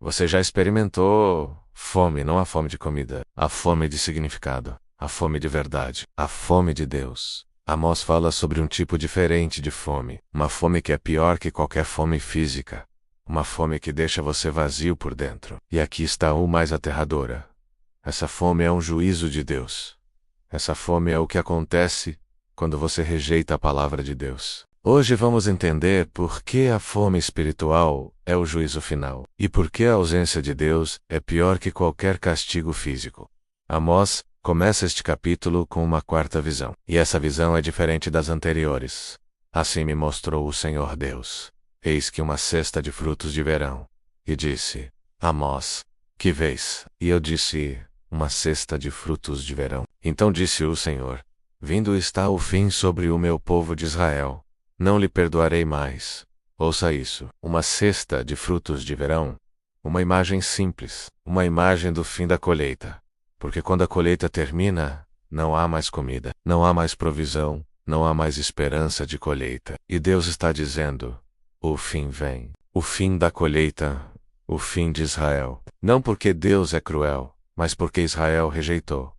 Você já experimentou fome, não a fome de comida, a fome de significado, a fome de verdade, a fome de Deus. Amós fala sobre um tipo diferente de fome, uma fome que é pior que qualquer fome física, uma fome que deixa você vazio por dentro. E aqui está o mais aterradora. Essa fome é um juízo de Deus. Essa fome é o que acontece quando você rejeita a palavra de Deus. Hoje vamos entender por que a fome espiritual é o juízo final, e por que a ausência de Deus é pior que qualquer castigo físico. Amós começa este capítulo com uma quarta visão, e essa visão é diferente das anteriores. Assim me mostrou o Senhor Deus. Eis que uma cesta de frutos de verão. E disse: Amós, que vês? E eu disse: uma cesta de frutos de verão. Então disse o Senhor: vindo está o fim sobre o meu povo de Israel. Não lhe perdoarei mais. Ouça isso: uma cesta de frutos de verão. Uma imagem simples, uma imagem do fim da colheita. Porque quando a colheita termina, não há mais comida, não há mais provisão, não há mais esperança de colheita. E Deus está dizendo: o fim vem. O fim da colheita, o fim de Israel. Não porque Deus é cruel, mas porque Israel rejeitou.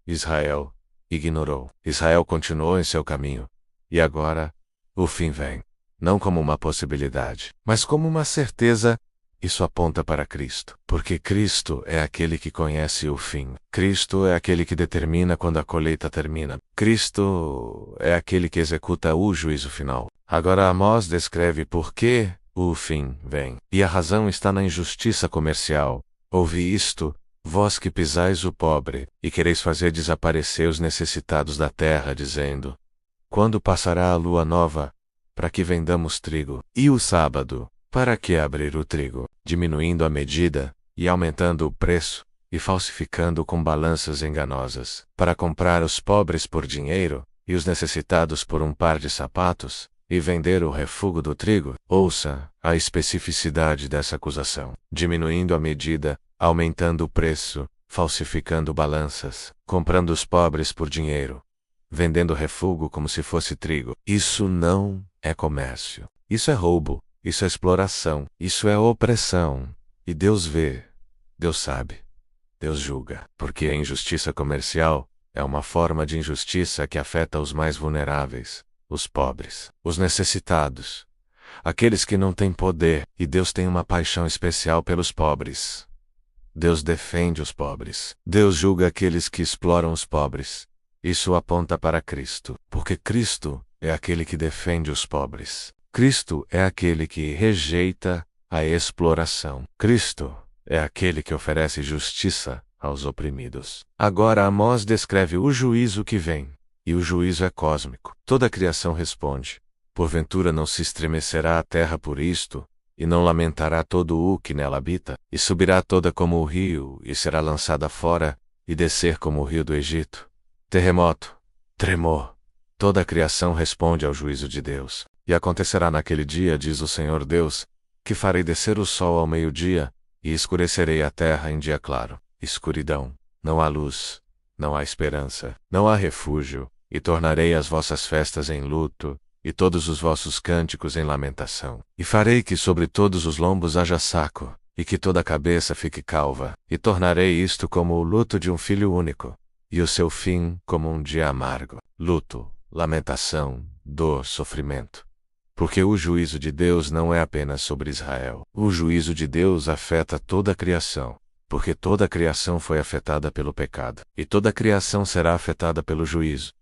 Israel ignorou. Israel continuou em seu caminho. E agora, o fim vem. Não como uma possibilidade, mas como uma certeza. Isso aponta para Cristo. Porque Cristo é aquele que conhece o fim. Cristo é aquele que determina quando a colheita termina. Cristo é aquele que executa o juízo final. Agora Amós descreve por que o fim vem. E a razão está na injustiça comercial. Ouvi isto, vós que pisais o pobre, e quereis fazer desaparecer os necessitados da terra, dizendo: quando passará a lua nova, para que vendamos trigo? E o sábado, para que abrir o trigo? Diminuindo a medida, e aumentando o preço, e falsificando com balanças enganosas, para comprar os pobres por dinheiro, e os necessitados por um par de sapatos, e vender o refúgio do trigo. Ouça a especificidade dessa acusação. Diminuindo a medida, aumentando o preço, falsificando balanças, comprando os pobres por dinheiro, vendendo refúgio como se fosse trigo. Isso não é comércio. Isso é roubo. Isso é exploração. Isso é opressão. E Deus vê. Deus sabe. Deus julga. Porque a injustiça comercial é uma forma de injustiça que afeta os mais vulneráveis, os pobres, os necessitados, aqueles que não têm poder. E Deus tem uma paixão especial pelos pobres. Deus defende os pobres. Deus julga aqueles que exploram os pobres. Isso aponta para Cristo, porque Cristo é aquele que defende os pobres. Cristo é aquele que rejeita a exploração. Cristo é aquele que oferece justiça aos oprimidos. Agora Amós descreve o juízo que vem, e o juízo é cósmico. Toda a criação responde: porventura não se estremecerá a terra por isto, e não lamentará todo o que nela habita, e subirá toda como o rio, e será lançada fora, e descer como o rio do Egito. Terremoto, tremor. Toda a criação responde ao juízo de Deus. E acontecerá naquele dia, diz o Senhor Deus, que farei descer o sol ao meio-dia, e escurecerei a terra em dia claro. Escuridão, não há luz, não há esperança, não há refúgio, e tornarei as vossas festas em luto, e todos os vossos cânticos em lamentação. E farei que sobre todos os lombos haja saco, e que toda a cabeça fique calva, e tornarei isto como o luto de um filho único, e o seu fim como um dia amargo. Luto, lamentação, dor, sofrimento. Porque o juízo de Deus não é apenas sobre Israel. O juízo de Deus afeta toda a criação. Porque toda a criação foi afetada pelo pecado. E toda a criação será afetada pelo juízo.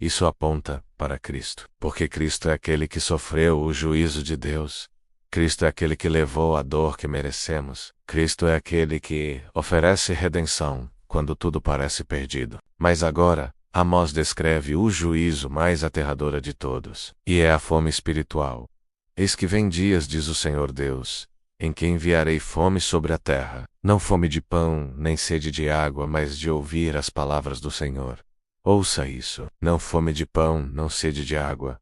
Isso aponta para Cristo. Porque Cristo é aquele que sofreu o juízo de Deus. Cristo é aquele que levou a dor que merecemos. Cristo é aquele que oferece redenção quando tudo parece perdido. Mas agora, Amós descreve o juízo mais aterrador de todos, e é a fome espiritual. Eis que vem dias, diz o Senhor Deus, em que enviarei fome sobre a terra, não fome de pão, nem sede de água, mas de ouvir as palavras do Senhor. Ouça isso, não fome de pão, não sede de água,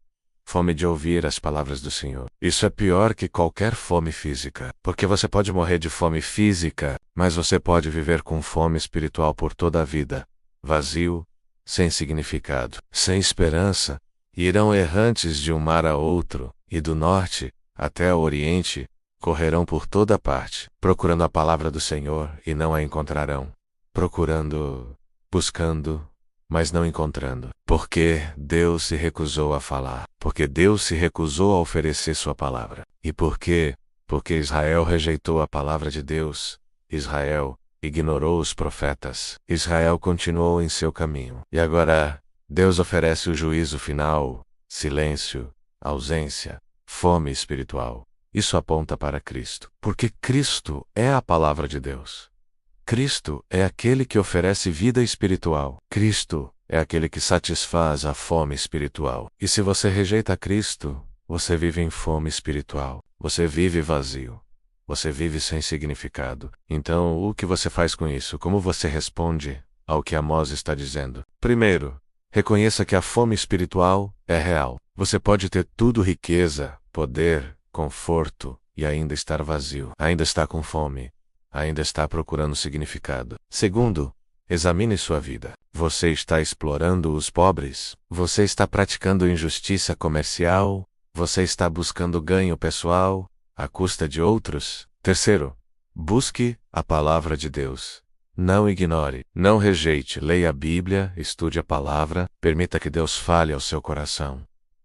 fome de ouvir as palavras do Senhor. Isso é pior que qualquer fome física, porque você pode morrer de fome física, mas você pode viver com fome espiritual por toda a vida, vazio, sem significado, sem esperança, e irão errantes de um mar a outro, e do norte até ao oriente, Correrão por toda parte, procurando a palavra do Senhor e não a encontrarão. Procurando, buscando, mas não encontrando. Porque Deus se recusou a falar. Porque Deus se recusou a oferecer sua palavra. E por quê? Porque Israel rejeitou a palavra de Deus. Israel ignorou os profetas. Israel continuou em seu caminho. E agora, Deus oferece o juízo final, silêncio, ausência, fome espiritual. Isso aponta para Cristo. Porque Cristo é a palavra de Deus. Cristo é aquele que oferece vida espiritual. Cristo é aquele que satisfaz a fome espiritual. E se você rejeita Cristo, você vive em fome espiritual. Você vive vazio. Você vive sem significado. Então, o que você faz com isso? Como você responde ao que Amós está dizendo? Primeiro, reconheça que a fome espiritual é real. Você pode ter tudo: riqueza, poder, conforto, e ainda estar vazio. Ainda está com fome. Ainda está procurando significado. Segundo, examine sua vida. Você está explorando os pobres? Você está praticando injustiça comercial? Você está buscando ganho pessoal à custa de outros? Terceiro, busque a palavra de Deus. Não ignore, não rejeite. Leia a Bíblia, estude a palavra, permita que Deus fale ao seu coração.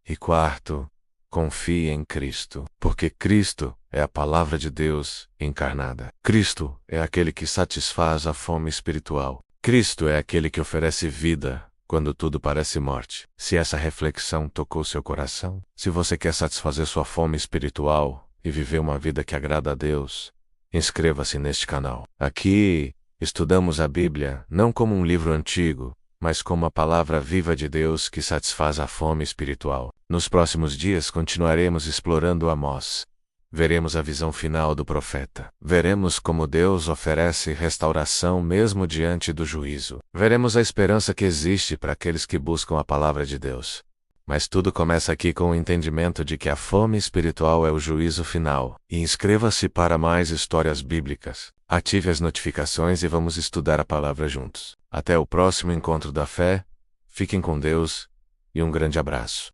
E quarto, confie em Cristo, porque Cristo é a palavra de Deus encarnada. Cristo é aquele que satisfaz a fome espiritual. Cristo é aquele que oferece vida quando tudo parece morte. Se essa reflexão tocou seu coração, se você quer satisfazer sua fome espiritual e viver uma vida que agrada a Deus, inscreva-se neste canal. Aqui estudamos a Bíblia não como um livro antigo, mas como a palavra viva de Deus que satisfaz a fome espiritual. Nos próximos dias continuaremos explorando Amós. Veremos a visão final do profeta. Veremos como Deus oferece restauração mesmo diante do juízo. Veremos a esperança que existe para aqueles que buscam a palavra de Deus. Mas tudo começa aqui com o entendimento de que a fome espiritual é o juízo final. E inscreva-se para mais histórias bíblicas. Ative as notificações e vamos estudar a palavra juntos. Até o próximo encontro da fé. Fiquem com Deus e um grande abraço.